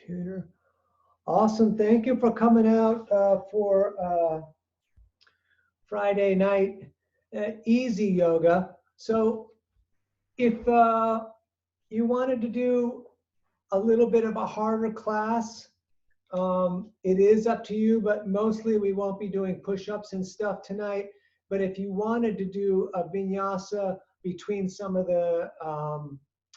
computer. Awesome. Thank you for coming out for Friday night easy yoga. So if you wanted to do a little bit of a harder class, it is up to you, but mostly we won't be doing push-ups and stuff tonight. But if you wanted to do a vinyasa between some of the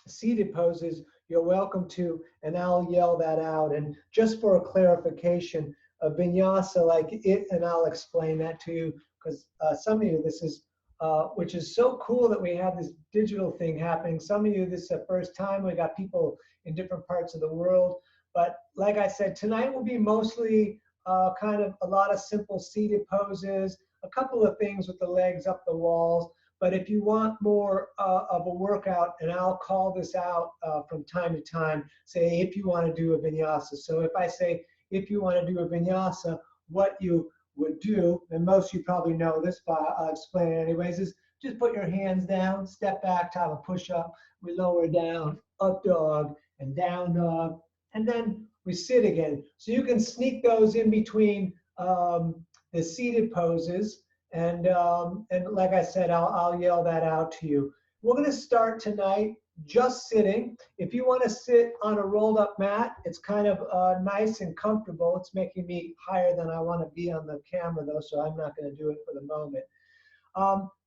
seated poses, you're welcome to, and I'll yell that out. And just for a clarification, a vinyasa like it, and I'll explain that to you, because some of you, this is, which is so cool that we have this digital thing happening. Some of you, this is the first time. We got people in different parts of the world. But like I said, tonight will be mostly kind of a lot of simple seated poses, a couple of things with the legs up the walls. But if you want more of a workout, and I'll call this out from time to time, say if you want to do a vinyasa. So if I say, if you want to do a vinyasa, what you would do, and most of you probably know this, but I'll explain it anyways, is just put your hands down, step back, type of push up, we lower down, up dog, and down dog, and then we sit again. So you can sneak those in between the seated poses. And like I said, I'll yell that out to you. We're going to start tonight just sitting. If you want to sit on a rolled up mat, it's kind of nice and comfortable. It's making me higher than I want to be on the camera though, so I'm not going to do it for the moment.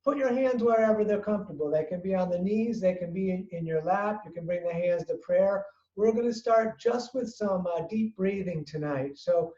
Put your hands wherever they're comfortable. They can be on the knees, they can be in your lap. You can bring the hands to prayer. We're going to start just with some deep breathing tonight. So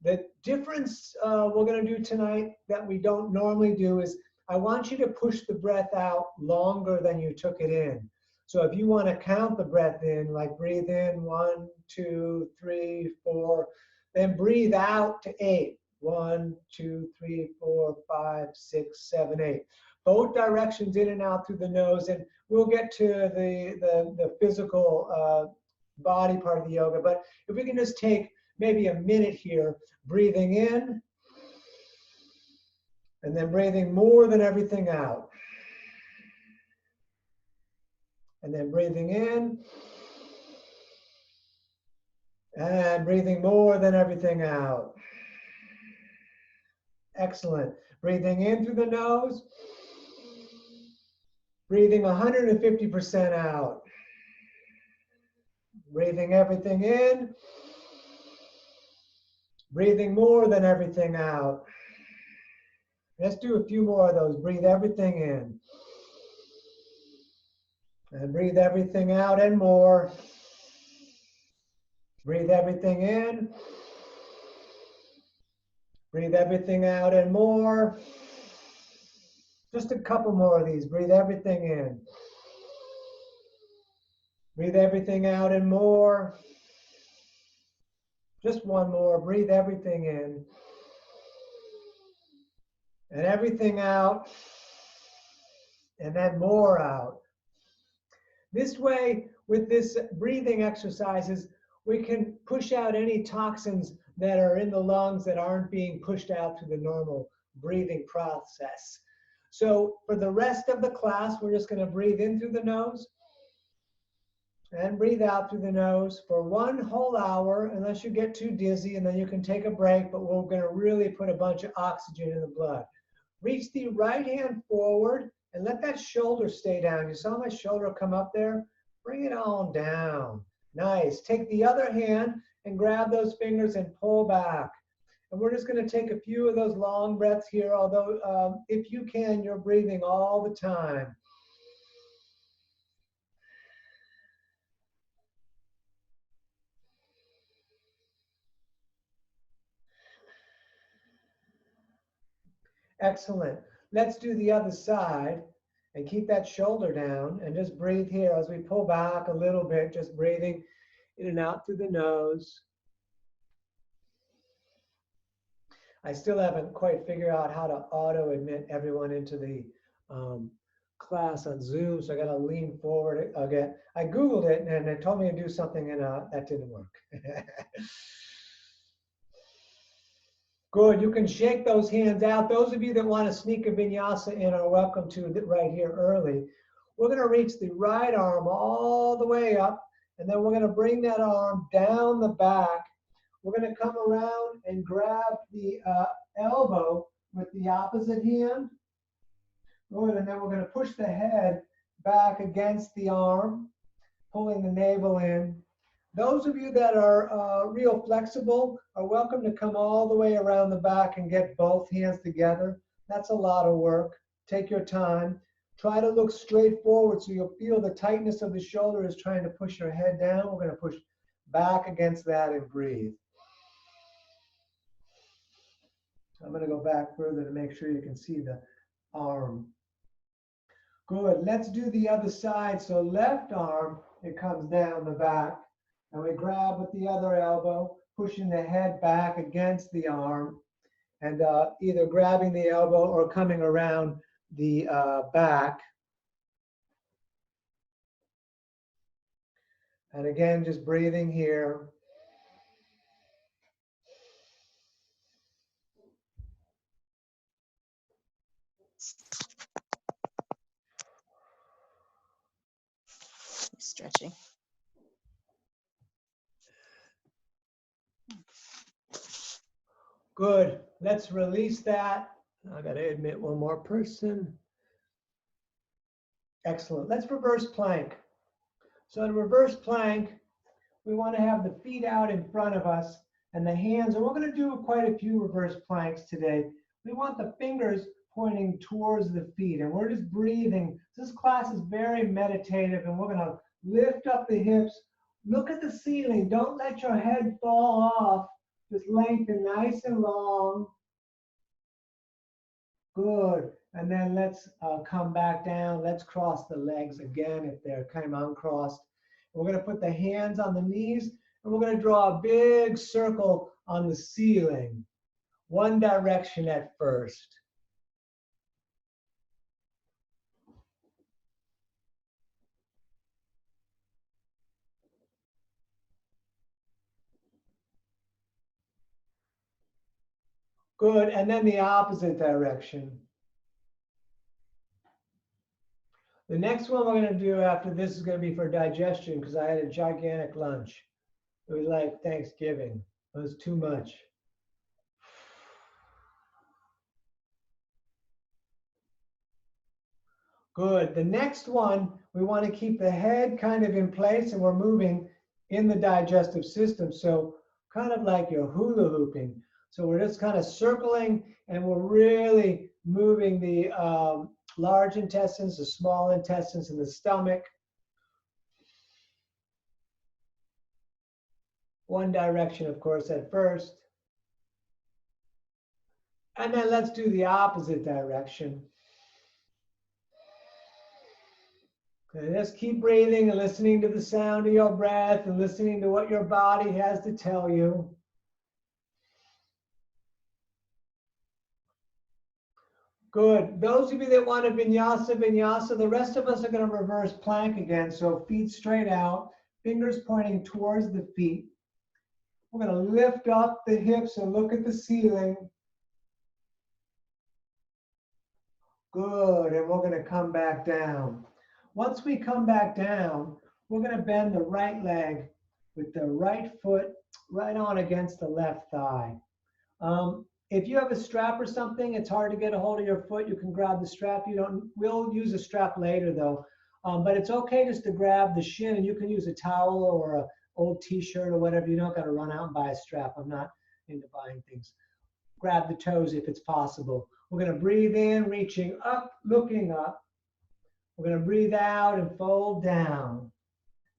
the difference we're going to do tonight that we don't normally do is I want you to push the breath out longer than you took it in. So if you want to count the breath in, like breathe in 1, 2, 3, 4, then breathe out to 8. 1, 2, 3, 4, 5, 6, 7, 8. Both directions in and out through the nose, and we'll get to the physical body part of the yoga. But if we can just take maybe a minute here, breathing in, and then breathing more than everything out. And then breathing in, and breathing more than everything out. Excellent. Breathing in through the nose, breathing 150% out. Breathing everything in, breathing more than everything out. Let's do a few more of those. Breathe everything in. And breathe everything out and more. Breathe everything in. Breathe everything out and more. Just a couple more of these. Breathe everything in. Breathe everything out and more. Just one more. Breathe everything in. And everything out. And then more out. This way, with this breathing exercises, we can push out any toxins that are in the lungs that aren't being pushed out through the normal breathing process. So for the rest of the class, we're just going to breathe in through the nose and breathe out through the nose for 1 whole hour, unless you get too dizzy, and then you can take a break, but we're going to really put a bunch of oxygen in the blood. Reach the right hand forward and let that shoulder stay down. You saw my shoulder come up there? Bring it on down. Nice. Take the other hand and grab those fingers and pull back. And we're just going to take a few of those long breaths here, although if you can, you're breathing all the time. Excellent. Let's do the other side and keep that shoulder down and just breathe here as we pull back a little bit, just breathing in and out through the nose. I still haven't quite figured out how to auto admit everyone into the class on Zoom, so I got to lean forward again. I Googled it and it told me to do something, and that didn't work. Good, you can shake those hands out. Those of you that want to sneak a vinyasa in are welcome to right here early. We're going to reach the right arm all the way up And then we're going to bring that arm down the back. We're going to come around and grab the elbow with the opposite hand. Good, and then we're going to push the head back against the arm, pulling the navel in. Those of you that are real flexible are welcome to come all the way around the back and get both hands together. That's a lot of work. Take your time. Try to look straight forward so you'll feel the tightness of the shoulder is trying to push your head down. We're going to push back against that and breathe. I'm going to go back further to make sure you can see the arm. Good. Let's do the other side. So left arm, it comes down the back. And we grab with the other elbow, pushing the head back against the arm, and either grabbing the elbow or coming around the back. And again, just breathing here. Stretching. Good. Let's release that. I got to admit one more person. Excellent. Let's reverse plank. So in reverse plank, we want to have the feet out in front of us and the hands, and we're going to do quite a few reverse planks today. We want the fingers pointing towards the feet, and we're just breathing. This class is very meditative, and we're going to lift up the hips. Look at the ceiling. Don't let your head fall off. Just lengthen nice and long. Good. And then let's come back down. Let's cross the legs again if they're kind of uncrossed. We're going to put the hands on the knees, and we're going to draw a big circle on the ceiling. One direction at first. Good. And then the opposite direction. The next one we're going to do after this is going to be for digestion because I had a gigantic lunch. It was like Thanksgiving. It was too much. Good. The next one, we want to keep the head kind of in place and we're moving in the digestive system. So kind of like you're hula hooping. So we're just kind of circling and we're really moving the large intestines, the small intestines, and the stomach. One direction, of course, at first. And then let's do the opposite direction. Okay, just keep breathing and listening to the sound of your breath and listening to what your body has to tell you. Good. Those of you that want to vinyasa, vinyasa. The rest of us are going to reverse plank again. So feet straight out, fingers pointing towards the feet. We're going to lift up the hips and look at the ceiling. Good. And we're going to come back down. Once we come back down, we're going to bend the right leg with the right foot right on against the left thigh. If you have a strap or something, it's hard to get a hold of your foot. You can grab the strap. We'll use a strap later though. But it's okay just to grab the shin, and you can use a towel or an old t-shirt or whatever. You don't got to run out and buy a strap. I'm not into buying things. Grab the toes if it's possible. We're going to breathe in, reaching up, looking up. We're going to breathe out and fold down.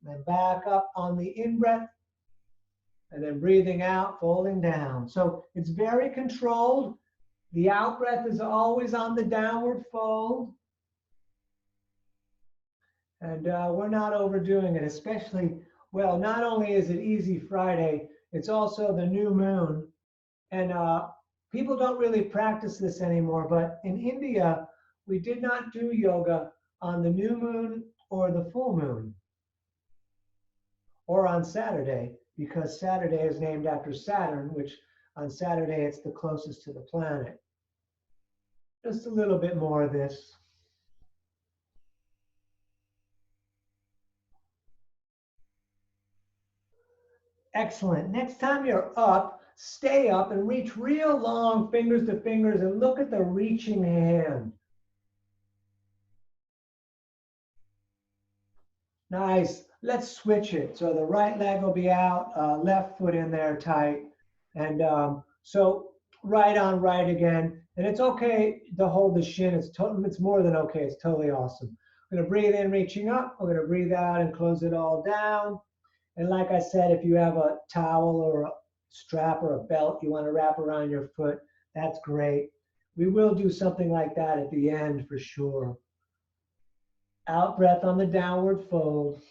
And then back up on the in-breath. And then breathing out, folding down. So it's very controlled. The out-breath is always on the downward fold. And we're not overdoing it, especially, well, not only is it Easy Friday, it's also the new moon. And people don't really practice this anymore, but in India, we did not do yoga on the new moon or the full moon or on Saturday, because Saturday is named after Saturn, which on Saturday it's the closest to the planet. Just a little bit more of this. Excellent. Next time you're up, stay up and reach real long fingers to fingers and look at the reaching hand. Nice. Let's switch it. So the right leg will be out, left foot in there tight. And so right on right again. And it's okay to hold the shin. It's more than okay. It's totally awesome. I'm going to breathe in, reaching up. We're going to breathe out and close it all down. And like I said, if you have a towel or a strap or a belt you want to wrap around your foot, that's great. We will do something like that at the end for sure. Out breath on the downward fold.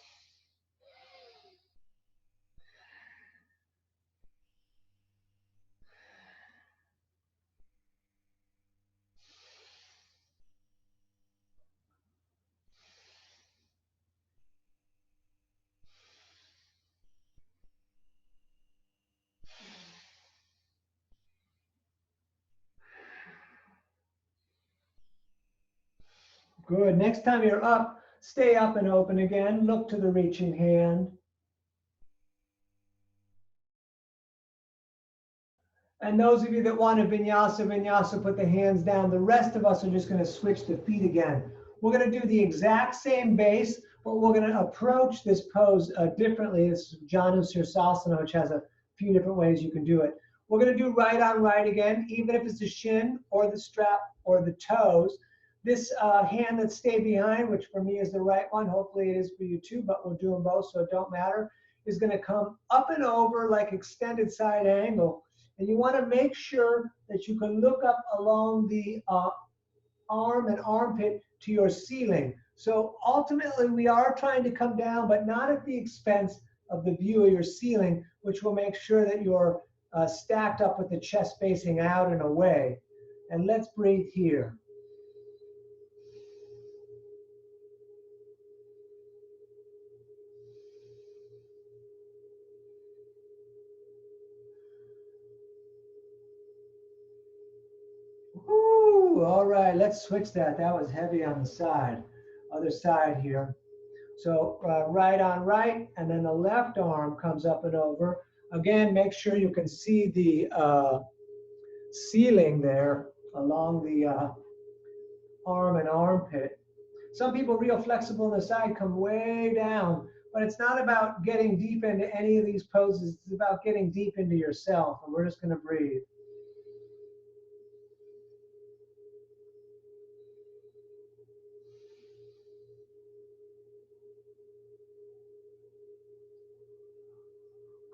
Good. Next time you're up, stay up and open again. Look to the reaching hand. And those of you that want to vinyasa, put the hands down. The rest of us are just going to switch the feet again. We're going to do the exact same base, but we're going to approach this pose differently. It's Janu Sirsasana, which has a few different ways you can do it. We're going to do right on right again, even if it's the shin or the strap or the toes. This hand that stayed behind, which for me is the right one, hopefully it is for you too, but we'll do them both so it don't matter, is going to come up and over like extended side angle. And you want to make sure that you can look up along the arm and armpit to your ceiling. So ultimately, we are trying to come down, but not at the expense of the view of your ceiling, which will make sure that you're stacked up with the chest facing out and away. And let's breathe here. Woo, all right, let's switch that. That was heavy on the side. Other side here. So right on right, and then the left arm comes up and over. Again, make sure you can see the ceiling there along the arm and armpit. Some people real flexible on the side come way down, but it's not about getting deep into any of these poses. It's about getting deep into yourself, and we're just going to breathe.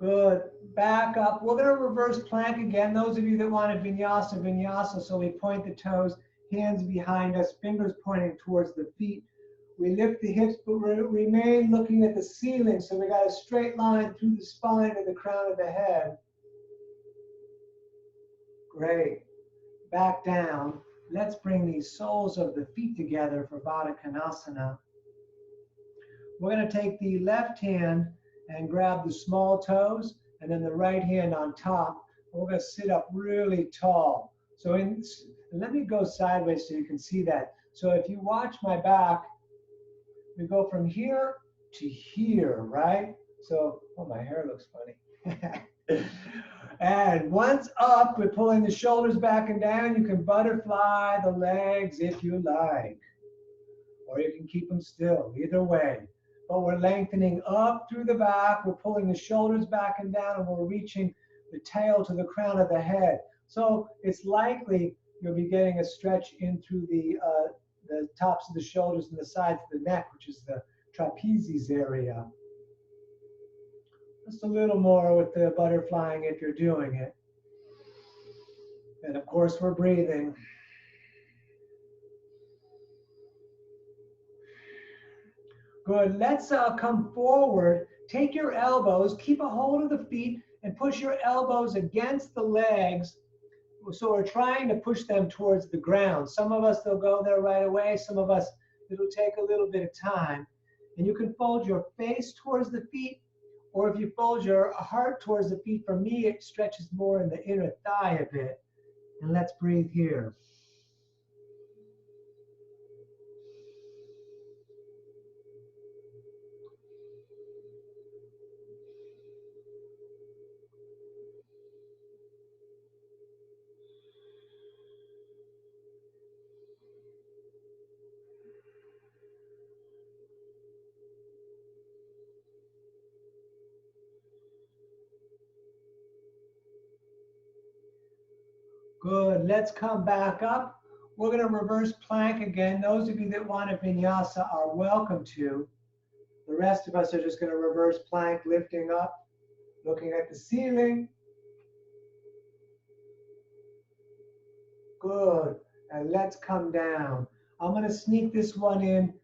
Good. Back up. We're going to reverse plank again. Those of you that want to vinyasa. So we point the toes, hands behind us, fingers pointing towards the feet. We lift the hips, but remain looking at the ceiling. So we got a straight line through the spine to the crown of the head. Great. Back down. Let's bring these soles of the feet together for Baddha Konasana. We're going to take the left hand and grab the small toes, and then the right hand on top. And we're going to sit up really tall. So let me go sideways so you can see that. So if you watch my back, we go from here to here, right? So, oh, my hair looks funny. And once up, we're pulling the shoulders back and down. You can butterfly the legs if you like, or you can keep them still, either way. But we're lengthening up through the back. We're pulling the shoulders back and down, and we're reaching the tail to the crown of the head. So it's likely you'll be getting a stretch in through the tops of the shoulders and the sides of the neck, which is the trapezius area. Just a little more with the butterflying if you're doing it. And of course, we're breathing. Good. Let's come forward. Take your elbows, keep a hold of the feet, and push your elbows against the legs. So we're trying to push them towards the ground. Some of us, they'll go there right away. Some of us, it'll take a little bit of time. And you can fold your face towards the feet, or if you fold your heart towards the feet, for me, it stretches more in the inner thigh a bit. And let's breathe here. Good. Let's come back up. We're going to reverse plank again. Those of you that want a vinyasa are welcome to. The rest of us are just going to reverse plank, lifting up, looking at the ceiling. Good. And let's come down. I'm going to sneak this one in.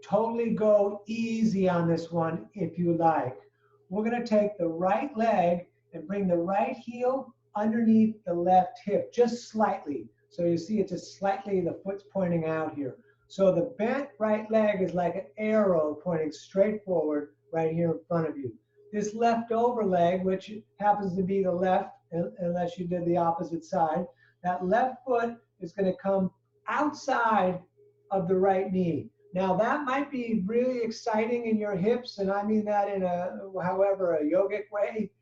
Totally go easy on this one if you like. We're going to take the right leg and bring the right heel underneath the left hip, just slightly. So you see it just slightly, the foot's pointing out here. So the bent right leg is like an arrow pointing straight forward right here in front of you. This left over leg, which happens to be the left, unless you did the opposite side, that left foot is going to come outside of the right knee. Now that might be really exciting in your hips, and I mean that in a, however, a yogic way.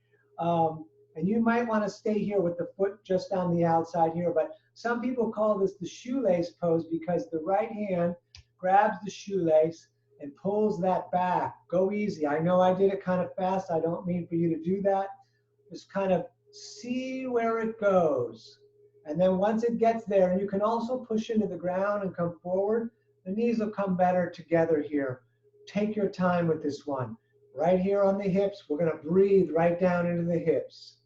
And you might want to stay here with the foot just on the outside here, but some people call this the shoelace pose because the right hand grabs the shoelace and pulls that back. Go easy. I know I did it kind of fast. I don't mean for you to do that. Just kind of see where it goes. And then once it gets there, and you can also push into the ground and come forward, the knees will come better together here. Take your time with this one. Right here on the hips, we're going to breathe right down into the hips.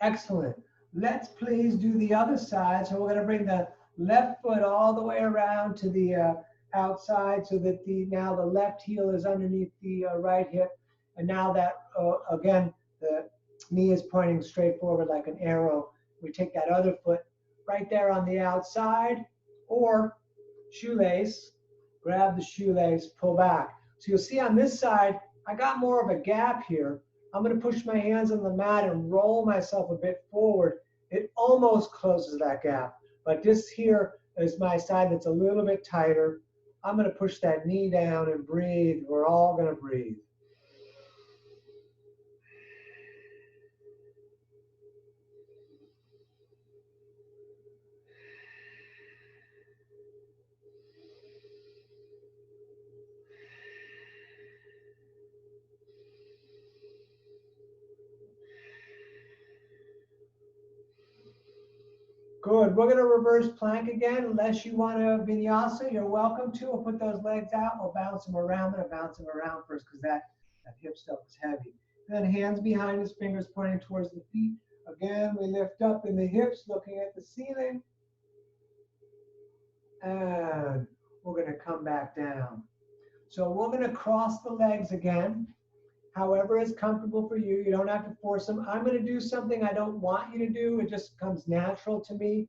Excellent. Let's please do the other side. So we're going to bring the left foot all the way around to the outside so that now the left heel is underneath the right hip. And now that, again, the knee is pointing straight forward like an arrow. We take that other foot right there on the outside, or shoelace, grab the shoelace, pull back. So you'll see on this side, I got more of a gap here. I'm going to push my hands on the mat and roll myself a bit forward. It almost closes that gap. But this here is my side that's a little bit tighter. I'm going to push that knee down and breathe. We're all going to breathe. Good. We're going to reverse plank again. Unless you want a vinyasa, you're welcome to. We'll put those legs out. We'll bounce them around. I'm going to bounce them around first because that hip stuff is heavy. Then hands behind us, fingers pointing towards the feet. Again, we lift up in the hips, looking at the ceiling. And we're going to come back down. So we're going to cross the legs again. However is comfortable for you. You don't have to force them. I'm going to do something I don't want you to do. It just comes natural to me.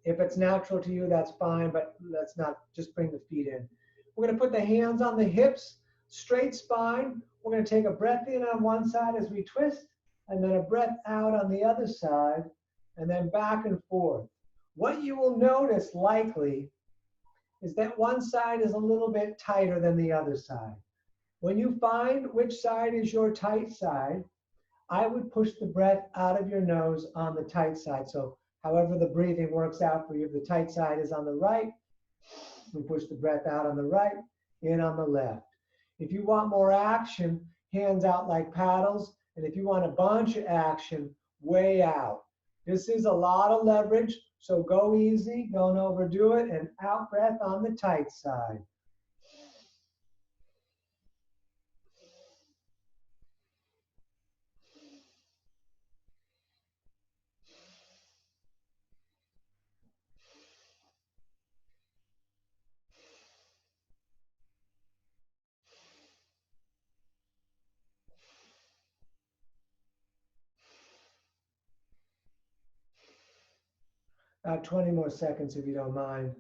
If it's natural to you, that's fine, but let's not just bring the feet in. We're going to put the hands on the hips, straight spine. We're going to take a breath in on one side as we twist, and then a breath out on the other side, and then back and forth. What you will notice likely is that one side is a little bit tighter than the other side. When you find which side is your tight side, I would push the breath out of your nose on the tight side. So however the breathing works out for you, if the tight side is on the right, we push the breath out on the right, in on the left. If you want more action, hands out like paddles. And if you want a bunch of action, way out. This is a lot of leverage, so go easy, don't overdo it, and out breath on the tight side. About 20 more seconds if you don't mind.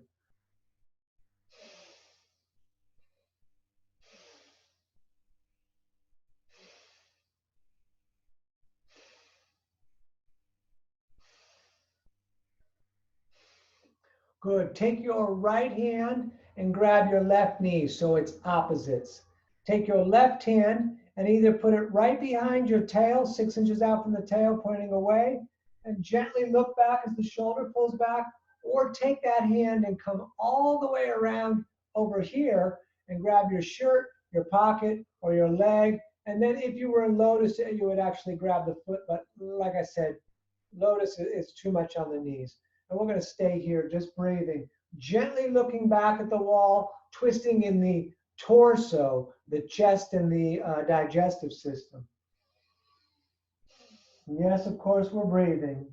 Good. Take your right hand and grab your left knee so it's opposites. Take your left hand and either put it right behind your tail, 6 inches out from the tail, pointing away, and gently look back as the shoulder pulls back, or take that hand and come all the way around over here and grab your shirt, your pocket, or your leg. And then if you were in lotus, you would actually grab the foot. But like I said, lotus is too much on the knees. And we're going to stay here, just breathing, gently looking back at the wall, twisting in the torso, the chest, and the digestive system. Yes, of course, we're breathing.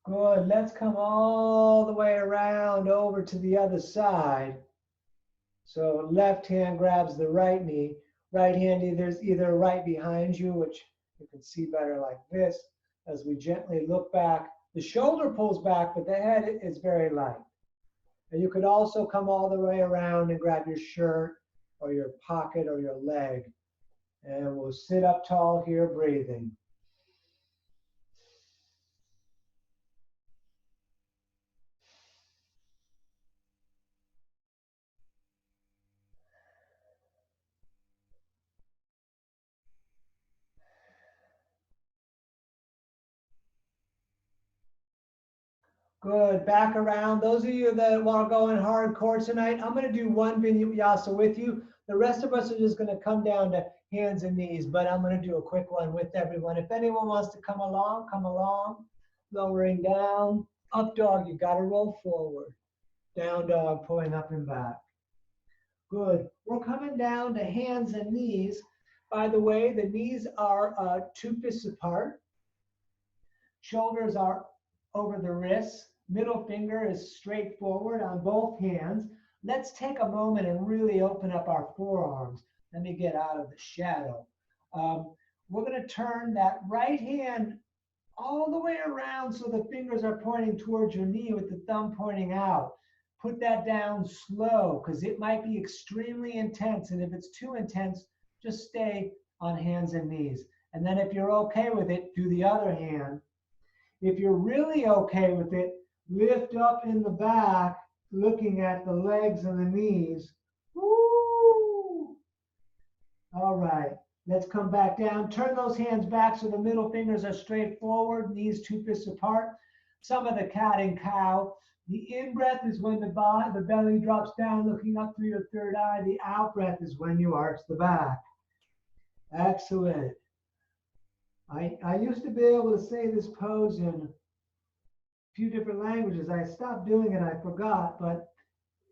Good. Let's come all the way around over to the other side. So left hand grabs the right knee. Right hand either right behind you, which you can see better like this, as we gently look back. The shoulder pulls back, but the head is very light. And you could also come all the way around and grab your shirt or your pocket or your leg. And we'll sit up tall here, breathing. Good. Back around. Those of you that want to go in hardcore tonight, I'm going to do one vinyasa with you. The rest of us are just going to come down to hands and knees, but I'm going to do a quick one with everyone. If anyone wants to come along, come along. Lowering down. Up dog, you got to roll forward. Down dog, pulling up and back. Good. We're coming down to hands and knees. By the way, the knees are 2 fists apart. Shoulders are over the wrists. Middle finger is straight forward on both hands. Let's take a moment and really open up our forearms. Let me get out of the shadow. We're going to turn that right hand all the way around so the fingers are pointing towards your knee with the thumb pointing out. Put that down slow because it might be extremely intense. And if it's too intense, just stay on hands and knees. And then if you're okay with it, do the other hand. If you're really okay with it, lift up in the back, looking at the legs and the knees. Woo! All right, let's come back down. Turn those hands back so the middle fingers are straight forward, knees 2 fists apart. Some of the cat and cow. The in-breath is when the belly drops down, looking up through your third eye. The out-breath is when you arch the back. Excellent. I used to be able to say this pose in a few different languages. I stopped doing it, I forgot, but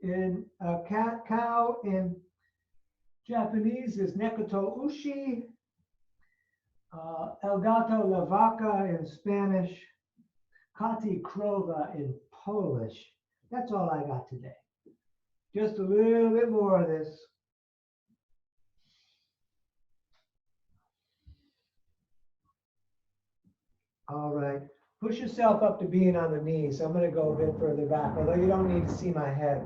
in cat, cow, in Japanese is nekoto ushi, el gato la vaca in Spanish, kati krova in Polish. That's all I got today. Just a little bit more of this. All right, push yourself up to being on the knees. I'm going to go a bit further back, although you don't need to see my head.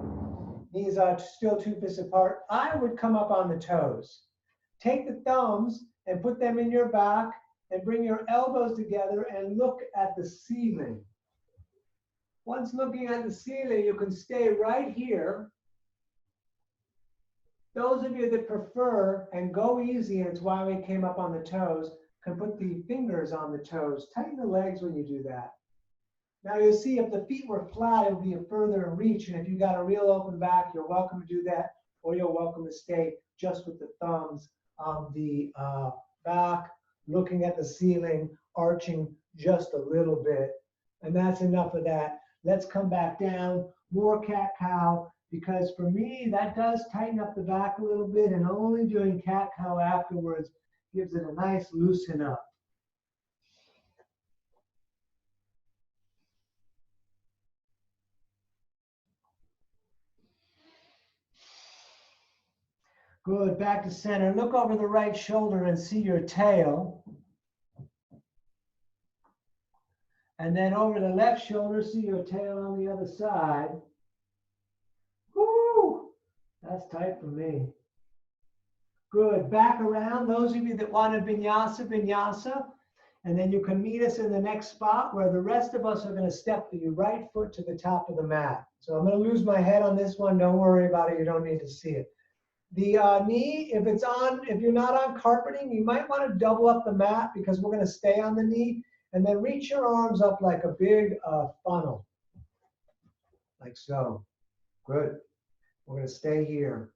Knees are still 2 fists apart. I would come up on the toes. Take the thumbs and put them in your back and bring your elbows together and look at the ceiling. Once looking at the ceiling, you can stay right here. Those of you that prefer and go easy, and it's why we came up on the toes, can put the fingers on the toes. Tighten the legs when you do that. Now you'll see if the feet were flat, it would be a further reach. And if you got a real open back, you're welcome to do that, or you're welcome to stay just with the thumbs on the back, looking at the ceiling, arching just a little bit. And that's enough of that. Let's come back down, more cat-cow, because for me, that does tighten up the back a little bit, and only doing cat-cow afterwards gives it a nice loosen up. Good, back to center. Look over the right shoulder and see your tail. And then over the left shoulder, see your tail on the other side. Woo! That's tight for me. Good. Back around. Those of you that want to vinyasa, vinyasa. And then you can meet us in the next spot where the rest of us are going to step the right foot to the top of the mat. So I'm going to lose my head on this one. Don't worry about it. You don't need to see it. The knee, if you're not on carpeting, you might want to double up the mat because we're going to stay on the knee. And then reach your arms up like a big funnel. Like so. Good. We're going to stay here.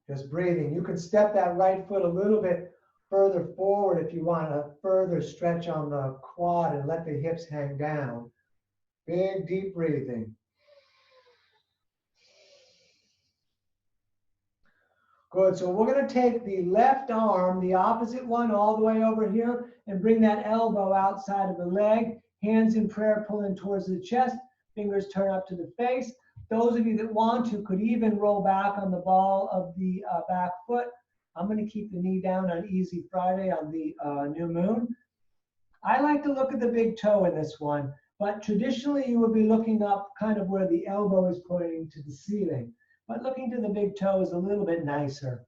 Just breathing. You can step that right foot a little bit further forward if you want to further stretch on the quad and let the hips hang down. Big, deep breathing. Good. So we're going to take the left arm, the opposite one, all the way over here, and bring that elbow outside of the leg. Hands in prayer pulling towards the chest. Fingers turn up to the face. Those of you that want to could even roll back on the ball of the back foot. I'm going to keep the knee down on Easy Friday on the new moon. I like to look at the big toe in this one, but traditionally you would be looking up kind of where the elbow is pointing to the ceiling. But looking to the big toe is a little bit nicer.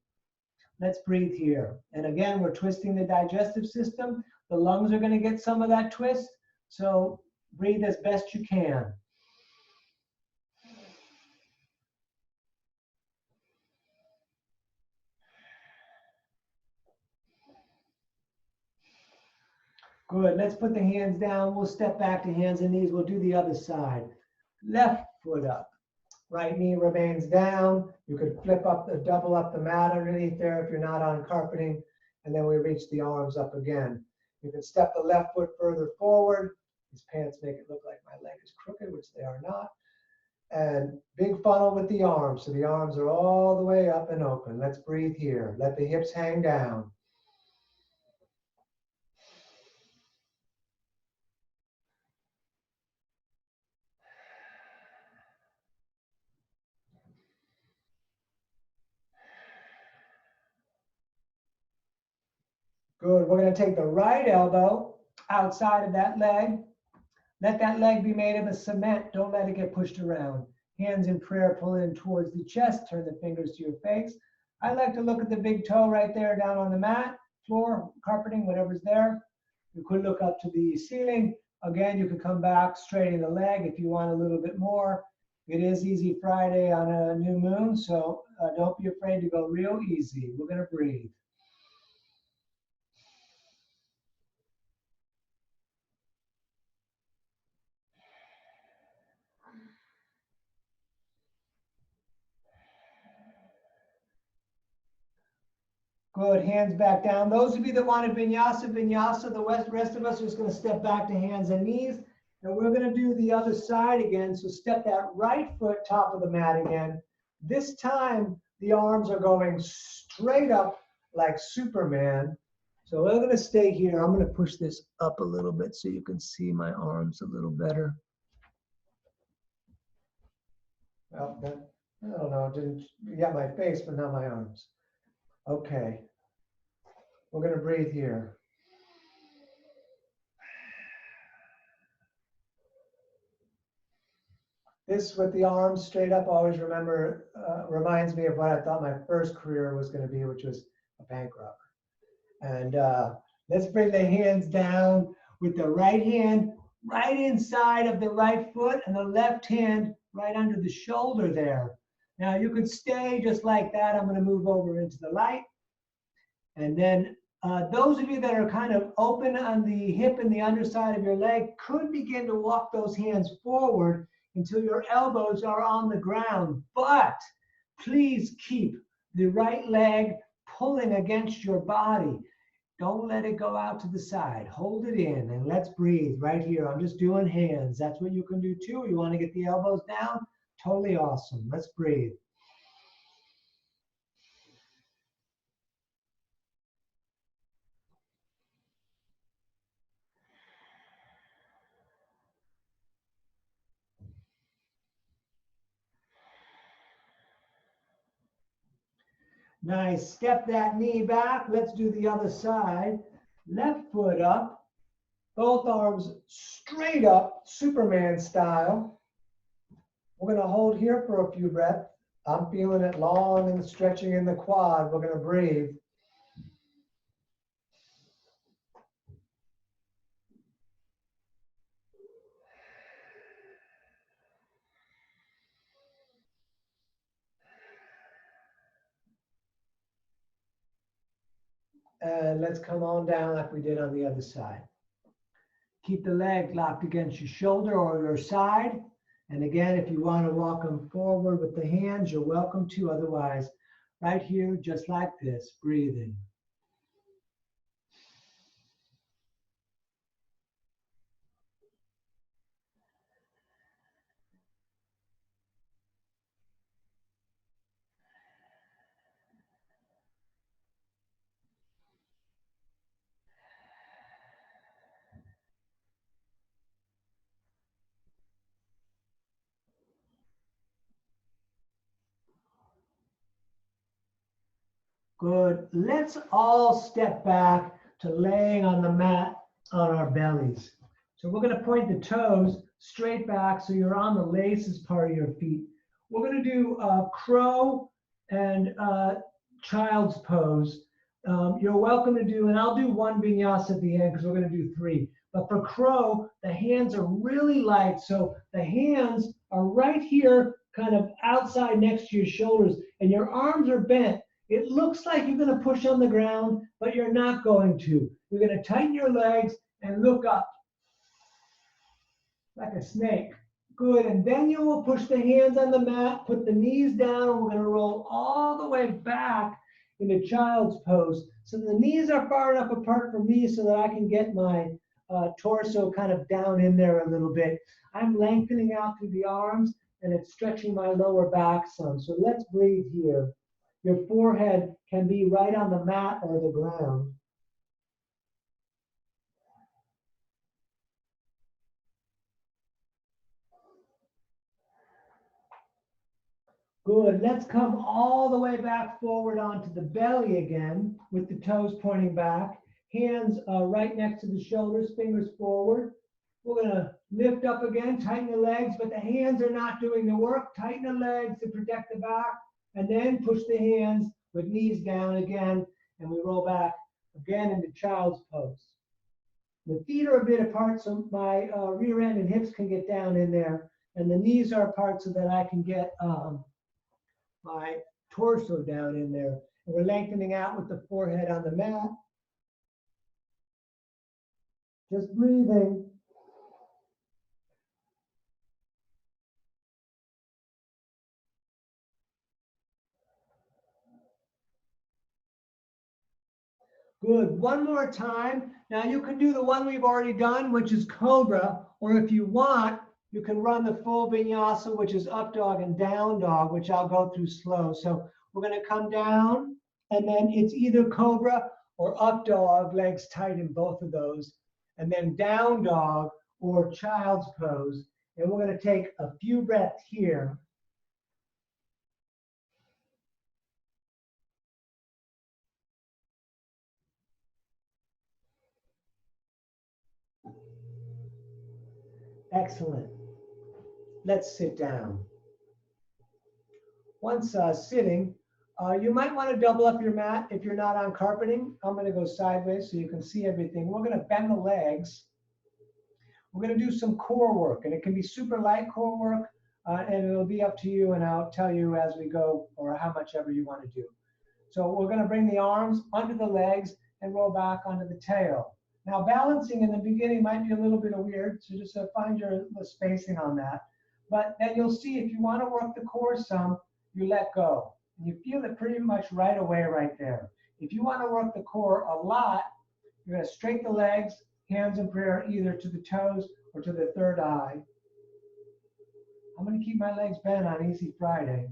Let's breathe here. And again, we're twisting the digestive system. The lungs are going to get some of that twist. So breathe as best you can. Good. Let's put the hands down. We'll step back to hands and knees. We'll do the other side. Left foot up. Right knee remains down. You could double up the mat underneath there if you're not on carpeting. And then we reach the arms up again. You can step the left foot further forward. These pants make it look like my leg is crooked, which they are not. And big funnel with the arms. So the arms are all the way up and open. Let's breathe here. Let the hips hang down. Good. We're going to take the right elbow outside of that leg. Let that leg be made of a cement. Don't let it get pushed around. Hands in prayer, pull in towards the chest. Turn the fingers to your face. I like to look at the big toe right there down on the mat, floor, carpeting, whatever's there. You could look up to the ceiling. Again, you could come back, straighten the leg if you want a little bit more. It is Easy Friday on a new moon, so don't be afraid to go real easy. We're going to breathe. Good, hands back down. Those of you that wanted vinyasa, vinyasa, the rest of us are just going to step back to hands and knees. And we're going to do the other side again. So step that right foot top of the mat again. This time, the arms are going straight up like Superman. So we're going to stay here. I'm going to push this up a little bit so you can see my arms a little better. Well, I don't know, you got my face, but not my arms. Okay. We're going to breathe here. This with the arms straight up, always reminds me of what I thought my first career was going to be, which was a bank robber. And let's bring the hands down with the right hand right inside of the right foot and the left hand right under the shoulder there. Now you could stay just like that. I'm going to move over into the light. And then those of you that are kind of open on the hip and the underside of your leg could begin to walk those hands forward until your elbows are on the ground. But please keep the right leg pulling against your body. Don't let it go out to the side. Hold it in and let's breathe right here. I'm just doing hands. That's what you can do too. You want to get the elbows down? Totally awesome. Let's breathe. Nice. Step that knee back. Let's do the other side. Left foot up. Both arms straight up, Superman style. We're going to hold here for a few breaths. I'm feeling it long and stretching in the quad. We're going to breathe. And let's come on down like we did on the other side. Keep the leg locked against your shoulder or your side. And again, if you want to walk them forward with the hands, you're welcome to. Otherwise, right here, just like this, breathing. Good. Let's all step back to laying on the mat on our bellies. So we're going to point the toes straight back so you're on the laces part of your feet. We're going to do crow and child's pose. You're welcome to do, and I'll do one vinyasa at the end because we're going to do 3. But for crow, the hands are really light. So the hands are right here, kind of outside next to your shoulders, and your arms are bent. It looks like you're going to push on the ground, but you're not going to. You're going to tighten your legs and look up like a snake. Good. And then you will push the hands on the mat, put the knees down, and we're going to roll all the way back into child's pose. So the knees are far enough apart from me so that I can get my torso kind of down in there a little bit. I'm lengthening out through the arms, and it's stretching my lower back some. So let's breathe here. Your forehead can be right on the mat or the ground. Good. Let's come all the way back forward onto the belly again with the toes pointing back. Hands right next to the shoulders, fingers forward. We're going to lift up again, tighten the legs, but the hands are not doing the work. Tighten the legs to protect the back, and then push the hands with knees down again, and we roll back again into child's pose. The feet are a bit apart, so my rear end and hips can get down in there, and the knees are apart so that I can get my torso down in there. And we're lengthening out with the forehead on the mat. Just breathing. Good. One more time. Now you can do the one we've already done, which is cobra, or if you want, you can run the full vinyasa, which is up dog and down dog, which I'll go through slow. So we're going to come down, and then it's either cobra or up dog, legs tight in both of those, and then down dog or child's pose. And we're going to take a few breaths here. Excellent. Let's sit down. Once sitting, you might want to double up your mat if you're not on carpeting. I'm going to go sideways so you can see everything. We're going to bend the legs. We're going to do some core work, and it can be super light core work, and it'll be up to you, and I'll tell you as we go or how much ever you want to do. So we're going to bring the arms under the legs and roll back onto the tail. Now balancing in the beginning might be a little bit weird, so just find your spacing on that. But then you'll see if you want to work the core some, you let go. And you feel it pretty much right away right there. If you want to work the core a lot, you're going to straighten the legs, hands in prayer, either to the toes or to the third eye. I'm going to keep my legs bent on Easy Friday.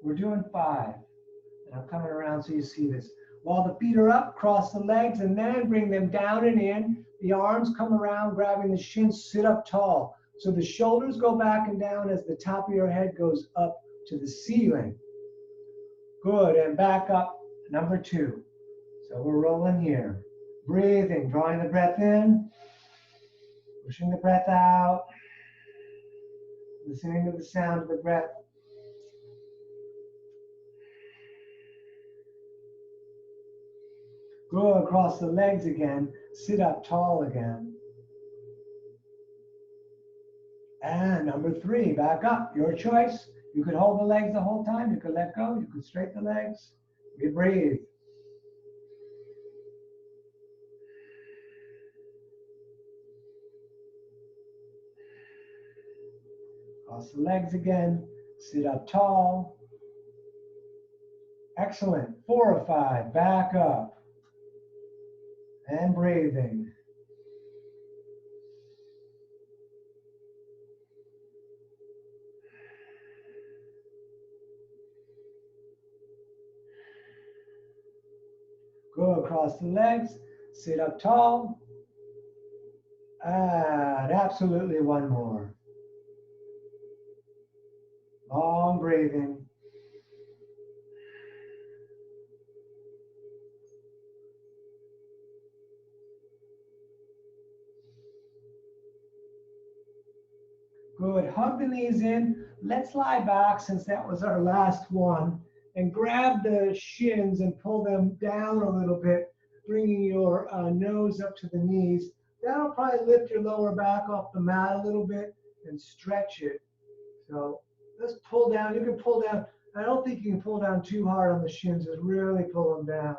We're doing 5. And I'm coming around so you see this. While the feet are up, cross the legs and then bring them down and in. The arms come around, grabbing the shins, sit up tall. So the shoulders go back and down as the top of your head goes up to the ceiling. Good, and back up, number 2. So we're rolling here. Breathing, drawing the breath in, pushing the breath out, listening to the sound of the breath. Go across the legs again. Sit up tall again. And number 3, back up. Your choice. You could hold the legs the whole time. You could let go. You could straighten the legs. We breathe. Cross the legs again. Sit up tall. Excellent. 4 or 5. Back up. And breathing. Go across the legs. Sit up tall. And absolutely one more. Long breathing. Good. Hug the knees in. Let's lie back since that was our last one. And grab the shins and pull them down a little bit, bringing your nose up to the knees. That'll probably lift your lower back off the mat a little bit and stretch it. So let's pull down. You can pull down. I don't think you can pull down too hard on the shins. Just really pull them down.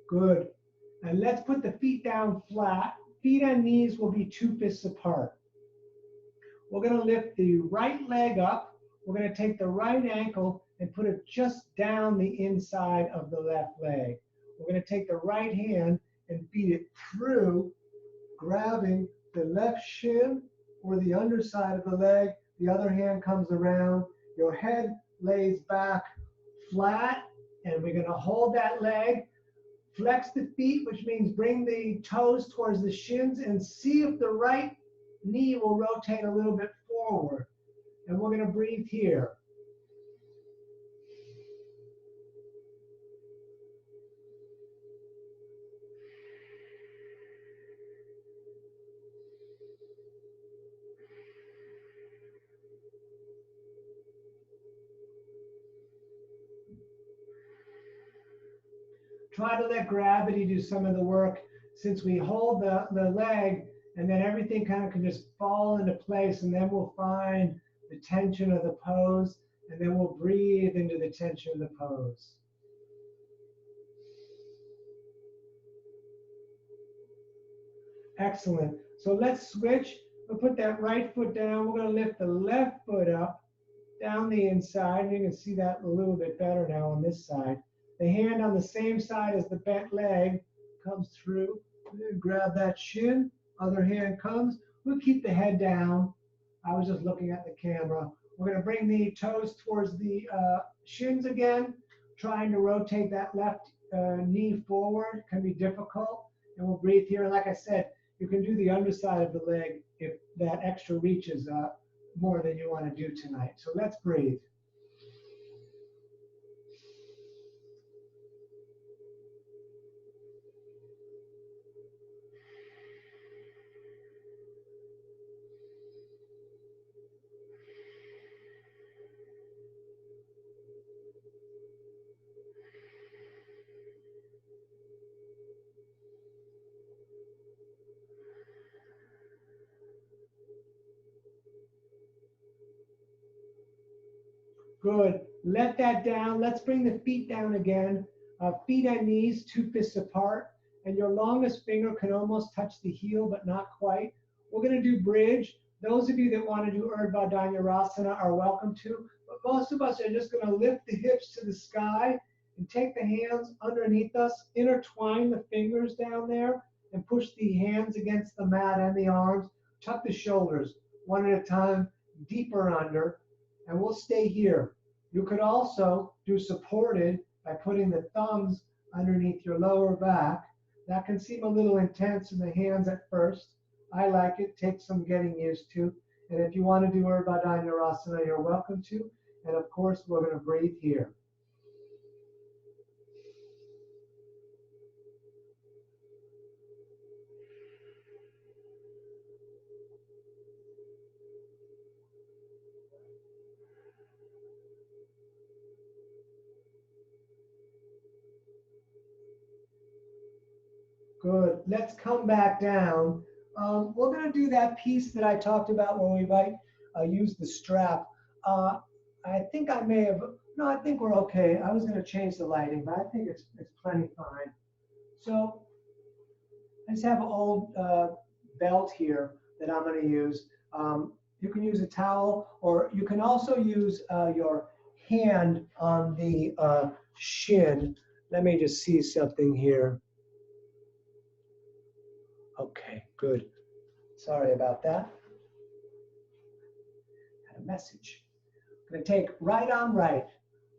Good. And let's put the feet down flat. Feet and knees will be 2 fists apart. We're going to lift the right leg up. We're going to take the right ankle and put it just down the inside of the left leg. We're going to take the right hand and feed it through, grabbing the left shin or the underside of the leg. The other hand comes around. Your head lays back flat, and we're going to hold that leg. Flex the feet, which means bring the toes towards the shins, and see if the right knee will rotate a little bit forward. And we're going to breathe here. Try to let gravity do some of the work, since we hold the leg, and then everything kind of can just fall into place, and then we'll find the tension of the pose, and then we'll breathe into the tension of the pose. Excellent. So let's switch. We'll put that right foot down. We're going to lift the left foot up, down the inside. You can see that a little bit better now on this side. The hand on the same side as the bent leg comes through. Grab that shin. Other hand comes. We'll keep the head down. I was just looking at the camera. We're going to bring the toes towards the shins again, trying to rotate that left knee forward. Can be difficult. And we'll breathe here. Like I said, you can do the underside of the leg if that extra reach is more than you want to do tonight. So let's breathe. Good. Let that down. Let's bring the feet down again. Feet and knees 2 fists apart. And your longest finger can almost touch the heel, but not quite. We're going to do bridge. Those of you that want to do Urdhva Dhanurasana are welcome to. But most of us are just going to lift the hips to the sky and take the hands underneath us, intertwine the fingers down there, and push the hands against the mat and the arms. Tuck the shoulders one at a time, deeper under. And we'll stay here. You could also do supported by putting the thumbs underneath your lower back. That can seem a little intense in the hands at first. I like it. Takes some getting used to. And if you want to do Urdhva Dhanurasana, you're welcome to. And of course, we're going to breathe here. Good. Let's come back down. We're going to do that piece that I talked about when we might use the strap. I think I may have, no, I think we're okay. I was going to change the lighting, but I think it's plenty fine. So I just have an old belt here that I'm going to use. You can use a towel, or you can also use your hand on the shin. Let me just see something here. Okay, good. Sorry about that. Had a message. I'm going to take right on right.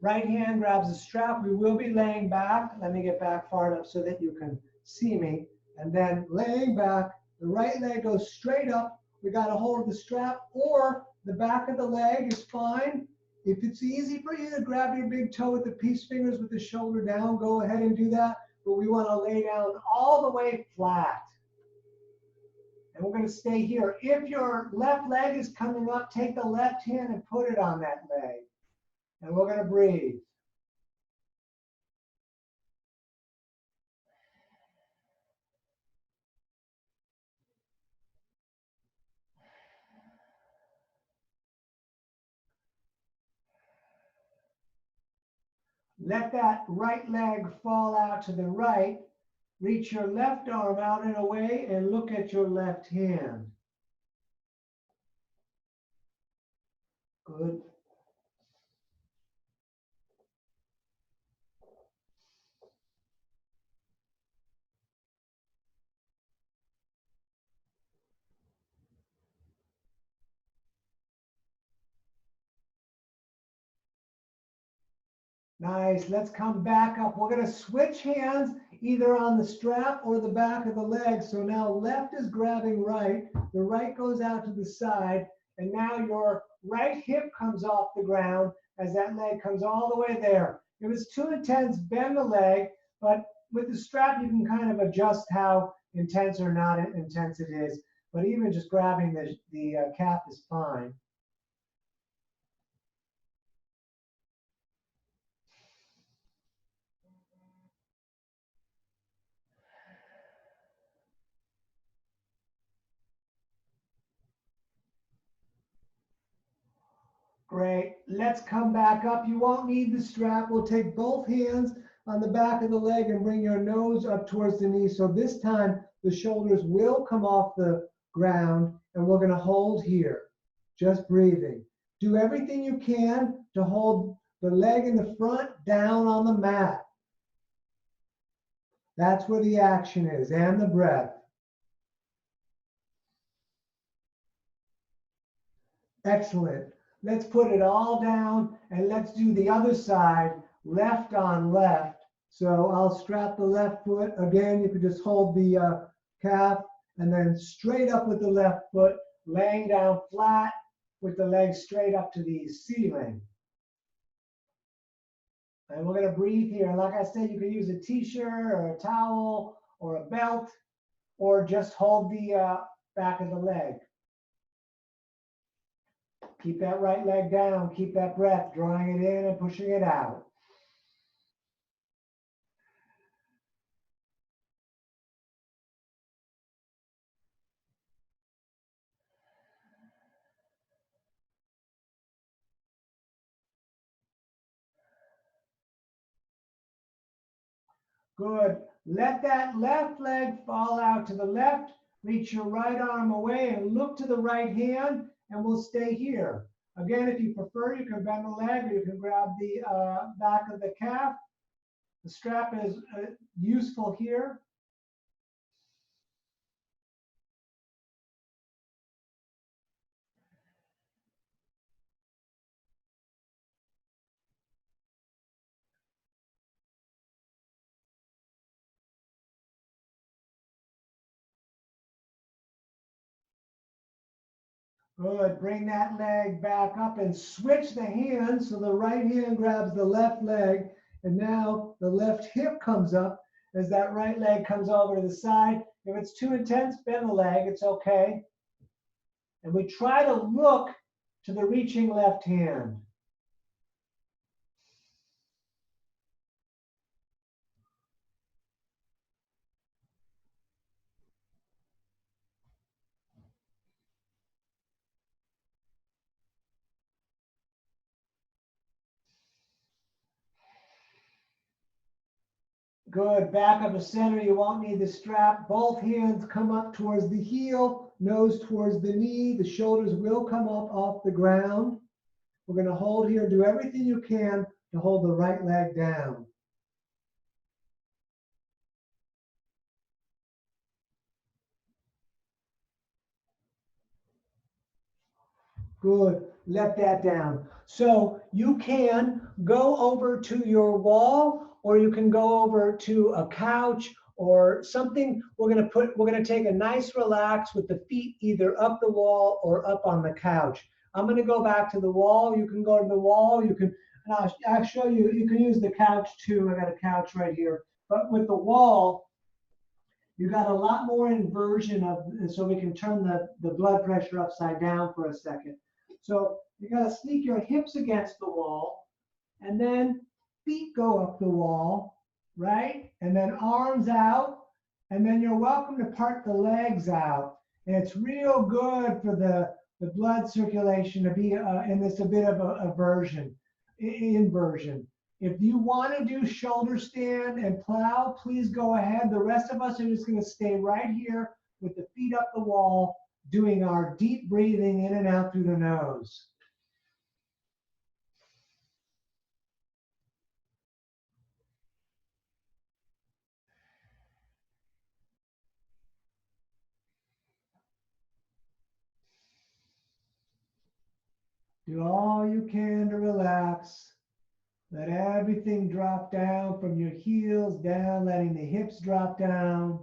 Right hand grabs the strap. We will be laying back. Let me get back far enough so that you can see me. And then laying back, the right leg goes straight up. We got a hold of the strap, or the back of the leg is fine. If it's easy for you to grab your big toe with the peace fingers with the shoulder down, go ahead and do that. But we want to lay down all the way flat. And we're going to stay here. If your left leg is coming up, take the left hand and put it on that leg. And we're going to breathe. Let that right leg fall out to the right. Reach your left arm out and away and look at your left hand. Good. Nice. Let's come back up. We're going to switch hands either on the strap or the back of the leg. So now left is grabbing right. The right goes out to the side. And now your right hip comes off the ground as that leg comes all the way there. If it's too intense, bend the leg. But with the strap, you can kind of adjust how intense or not intense it is. But even just grabbing the cap is fine. Great. Let's come back up. You won't need the strap. We'll take both hands on the back of the leg and bring your nose up towards the knee. So this time the shoulders will come off the ground, and we're going to hold here, just breathing. Do everything you can to hold the leg in the front down on the mat. That's where the action is, and the breath. Excellent. Let's put it all down and let's do the other side, left on left. So I'll strap the left foot. Again, you could just hold the calf and then straight up with the left foot, laying down flat with the legs straight up to the ceiling. And we're going to breathe here. Like I said, you can use a t-shirt or a towel or a belt, or just hold the back of the leg. Keep that right leg down. Keep that breath, drawing it in and pushing it out. Good. Let that left leg fall out to the left. Reach your right arm away and look to the right hand, and we'll stay here. Again, if you prefer, you can bend the leg, or you can grab the back of the calf. The strap is useful here. Good. Bring that leg back up and switch the hands. So the right hand grabs the left leg, and now the left hip comes up as that right leg comes over to the side. If it's too intense, bend the leg. It's okay. And we try to look to the reaching left hand. Good. Back of the center. You won't need the strap. Both hands come up towards the heel, nose towards the knee. The shoulders will come up off the ground. We're going to hold here. Do everything you can to hold the right leg down. Good. Let that down. So you can go over to your wall, or you can go over to a couch or something. We're going to take a nice relax with the feet either up the wall or up on the couch. I'm going to go back to the wall. You can go to the wall. You can, and I'll show you, you can use the couch too. I got a couch right here. But with the wall, you got a lot more inversion of, so we can turn the blood pressure upside down for a second. So you got to sneak your hips against the wall, and then feet go up the wall, right? And then arms out, and then you're welcome to part the legs out. And it's real good for the blood circulation to be in this a bit of a inversion. If you want to do shoulder stand and plow, please go ahead. The rest of us are just going to stay right here with the feet up the wall, doing our deep breathing in and out through the nose. Do all you can to relax. Let everything drop down from your heels down, letting the hips drop down.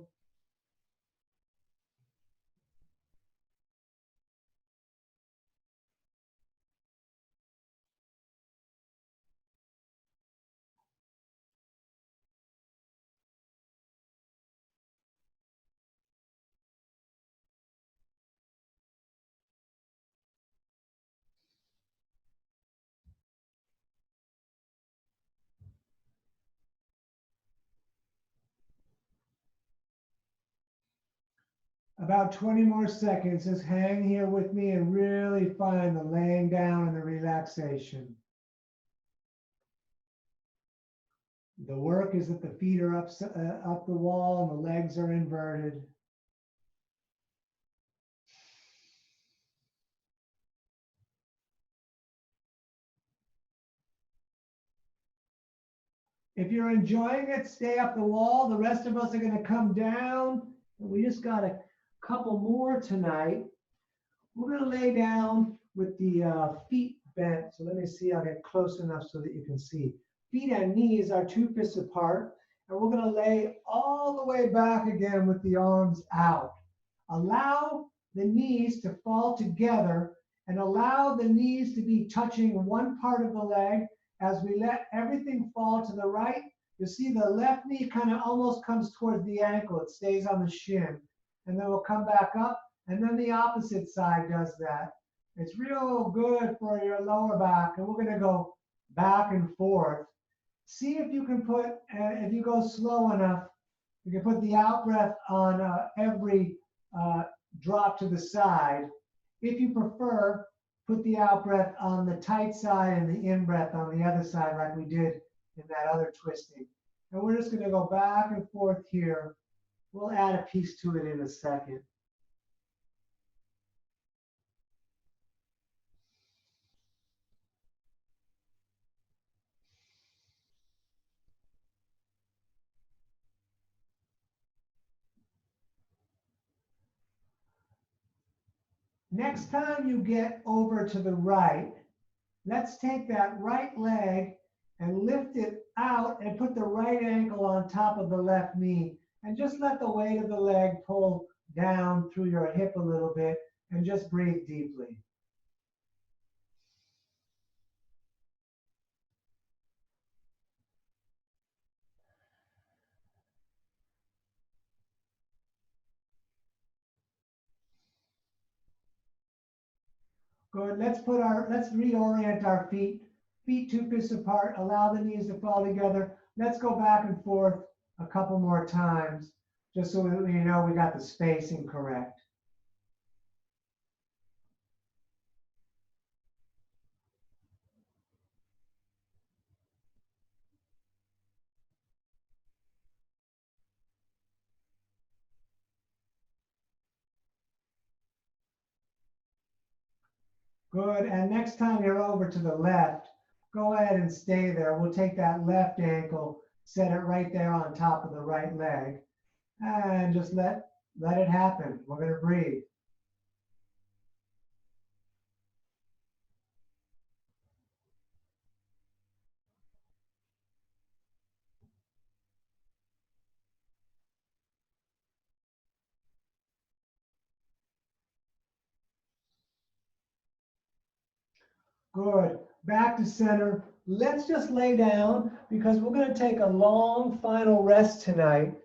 About 20 more seconds. Just hang here with me and really find the laying down and the relaxation. The work is that the feet are up the wall and the legs are inverted. If you're enjoying it, stay up the wall. The rest of us are going to come down. We just got a couple more tonight. We're going to lay down with the feet bent. So let me see, I'll get close enough so that you can see. Feet and knees are 2 fists apart. And we're going to lay all the way back again with the arms out. Allow the knees to fall together and allow the knees to be touching one part of the leg. As we let everything fall to the right, you see the left knee kind of almost comes towards the ankle. It stays on the shin. And then we'll come back up. And then the opposite side does that. It's real good for your lower back. And we're going to go back and forth. See if you can put, if you go slow enough, you can put the out breath on every drop to the side. If you prefer, put the out breath on the tight side and the in breath on the other side like we did in that other twisting. And we're just going to go back and forth here. We'll add a piece to it in a second. Next time you get over to the right, let's take that right leg and lift it out and put the right ankle on top of the left knee. And just let the weight of the leg pull down through your hip a little bit and just breathe deeply. Good. Let's reorient our feet. Feet 2 fists apart. Allow the knees to fall together. Let's go back and forth a couple more times, just so we know we got the spacing correct. Good. And next time you're over to the left, go ahead and stay there. We'll take that left ankle, set it right there on top of the right leg, and just let it happen. We're going to breathe. Good. Back to center. Let's just lay down because we're going to take a long final rest tonight.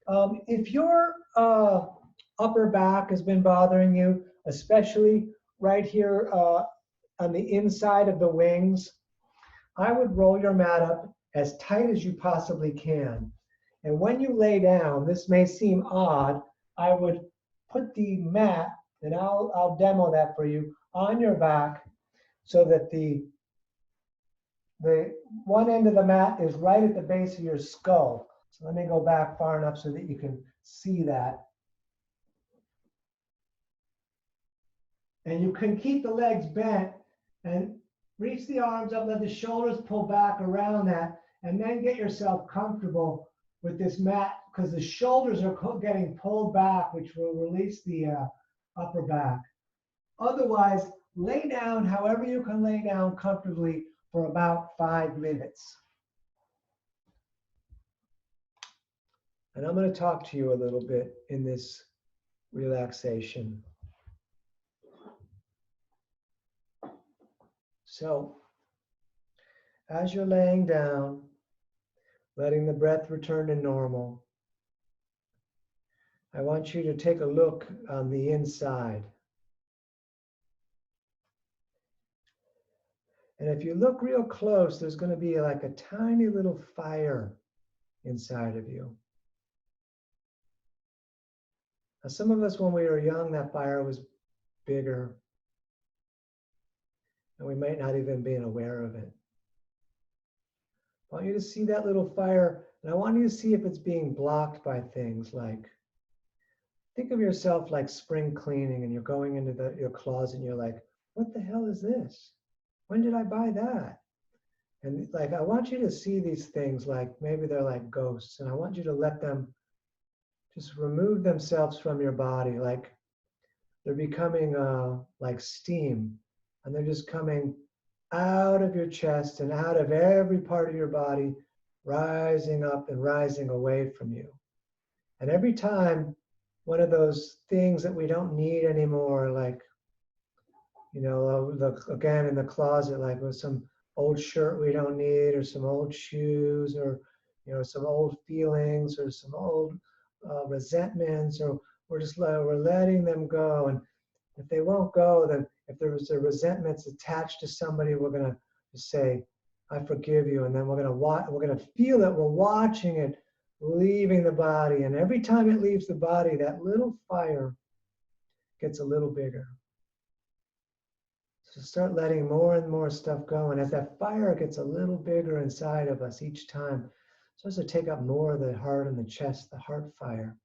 If your upper back has been bothering you, especially right here on the inside of the wings, I would roll your mat up as tight as you possibly can. And when you lay down, this may seem odd, I would put the mat, and I'll demo that for you, on your back so that the one end of the mat is right at the base of your skull. So let me go back far enough so that you can see that. And you can keep the legs bent and reach the arms up, let the shoulders pull back around that, and then get yourself comfortable with this mat because the shoulders are getting pulled back, which will release the upper back. Otherwise, lay down however you can lay down comfortably for about 5 minutes. And I'm going to talk to you a little bit in this relaxation. So, as you're laying down, letting the breath return to normal, I want you to take a look on the inside. And if you look real close, there's going to be like a tiny little fire inside of you. Now, some of us, when we were young, that fire was bigger, and we might not even be aware of it. I want you to see that little fire, and I want you to see if it's being blocked by things like, think of yourself like spring cleaning, and you're going into your closet, and you're like, what the hell is this? When did I buy that? And like, I want you to see these things like maybe they're like ghosts, and I want you to let them just remove themselves from your body, like they're becoming like steam, and they're just coming out of your chest and out of every part of your body, rising up and rising away from you. And every time one of those things that we don't need anymore, like, you know, again in the closet, like with some old shirt we don't need, or some old shoes, or, you know, some old feelings, or some old resentments, or we're letting them go. And if they won't go, then if there was a resentments attached to somebody, we're going to say, I forgive you. And then we're going to feel that we're watching it leaving the body. And every time it leaves the body, that little fire gets a little bigger. So start letting more and more stuff go. And as that fire gets a little bigger inside of us each time, it starts to take up more of the heart and the chest, the heart fire.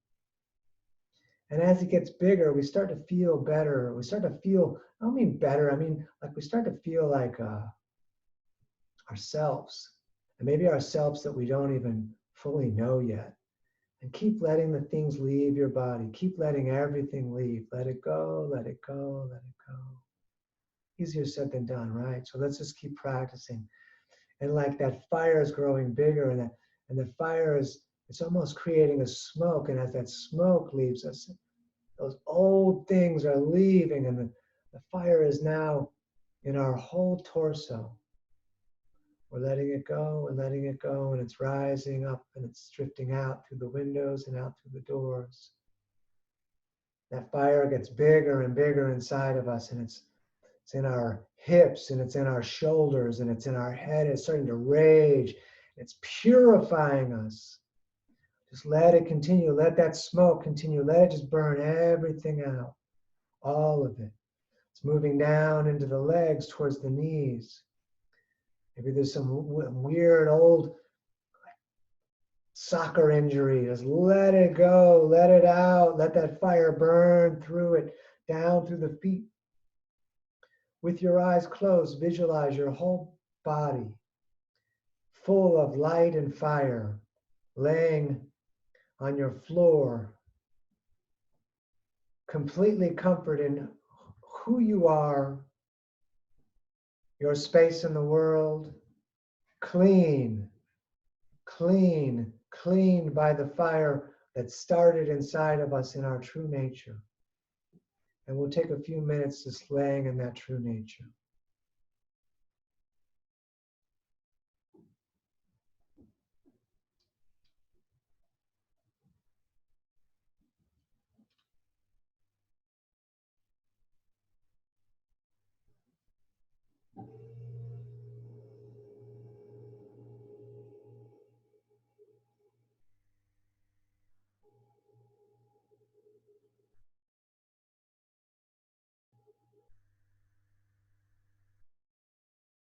And as it gets bigger, we start to feel better. We start to feel, I don't mean better, I mean like we start to feel like ourselves. And maybe ourselves that we don't even fully know yet. And keep letting the things leave your body. Keep letting everything leave. Let it go, let it go, let it go. Easier said than done, right? So let's just keep practicing. And like that fire is growing bigger, and the fire is, it's almost creating a smoke. And as that smoke leaves us, those old things are leaving, and the fire is now in our whole torso. We're letting it go and letting it go, and it's rising up and it's drifting out through the windows and out through the doors. That fire gets bigger and bigger inside of us, and it's in our hips, and it's in our shoulders, and it's in our head. It's starting to rage. It's purifying us. Just let it continue. Let that smoke continue. Let it just burn everything out. All of it. It's moving down into the legs towards the knees. Maybe there's some weird old soccer injury. Just let it go. Let it out. Let that fire burn through it, down through the feet. With your eyes closed, visualize your whole body full of light and fire, laying on your floor, completely comforted in who you are, your space in the world, clean, clean, cleaned by the fire that started inside of us in our true nature. And we'll take a few minutes just laying in that true nature.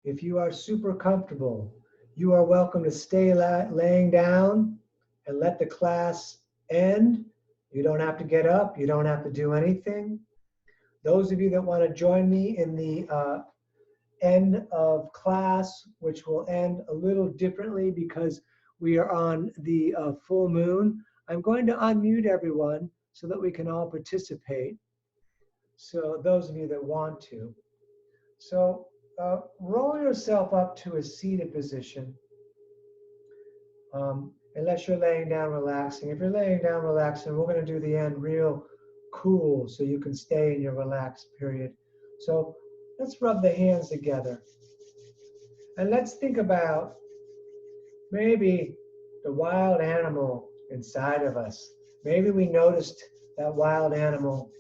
If you are super comfortable, you are welcome to stay laying down and let the class end. You don't have to get up. You don't have to do anything. Those of you that want to join me in the end of class, which will end a little differently because we are on the full moon, I'm going to unmute everyone so that we can all participate. So those of you that want to. So roll yourself up to a seated position. Unless you're laying down relaxing. If you're laying down relaxing, we're going to do the end real cool so you can stay in your relaxed period. So let's rub the hands together. And let's think about maybe the wild animal inside of us. Maybe we noticed that wild animal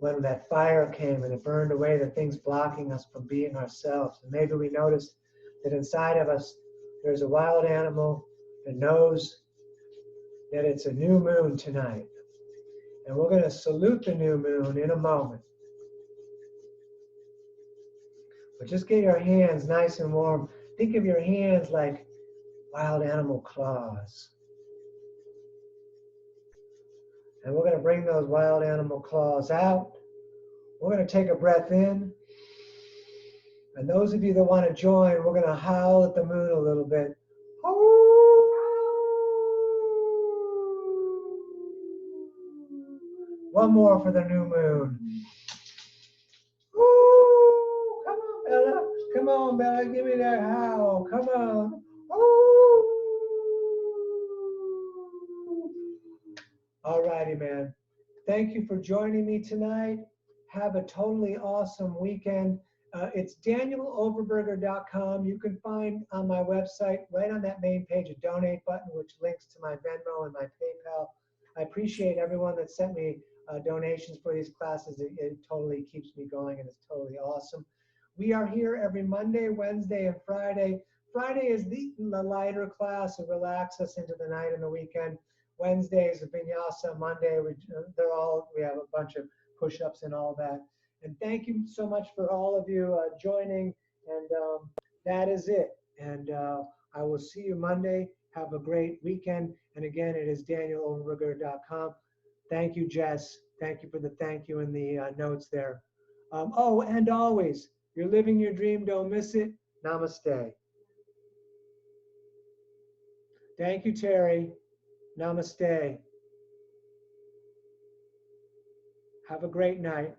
when that fire came and it burned away the things blocking us from being ourselves. And maybe we noticed that inside of us there's a wild animal that knows that it's a new moon tonight. And we're going to salute the new moon in a moment. But just get your hands nice and warm. Think of your hands like wild animal claws. And we're going to bring those wild animal claws out. We're going to take a breath in. And those of you that want to join, we're going to howl at the moon a little bit. One more for the new moon. Come on, Bella. Come on, Bella. Give me that howl. Come on. All righty, man. Thank you for joining me tonight. Have a totally awesome weekend. It's danieloverberger.com. You can find on my website, right on that main page, a donate button, which links to my Venmo and my PayPal. I appreciate everyone that sent me donations for these classes. It totally keeps me going, and it's totally awesome. We are here every Monday, Wednesday, and Friday. Friday is the lighter class to relax us into the night and the weekend. Wednesday is a vinyasa. Monday, we have a bunch of push-ups and all that. And thank you so much for all of you joining. And that is it. And I will see you Monday. Have a great weekend. And again, it is danieloverberger.com. Thank you, Jess. Thank you for the thank you in the notes there. Oh, and always, you're living your dream. Don't miss it. Namaste. Thank you, Terry. Namaste. Have a great night.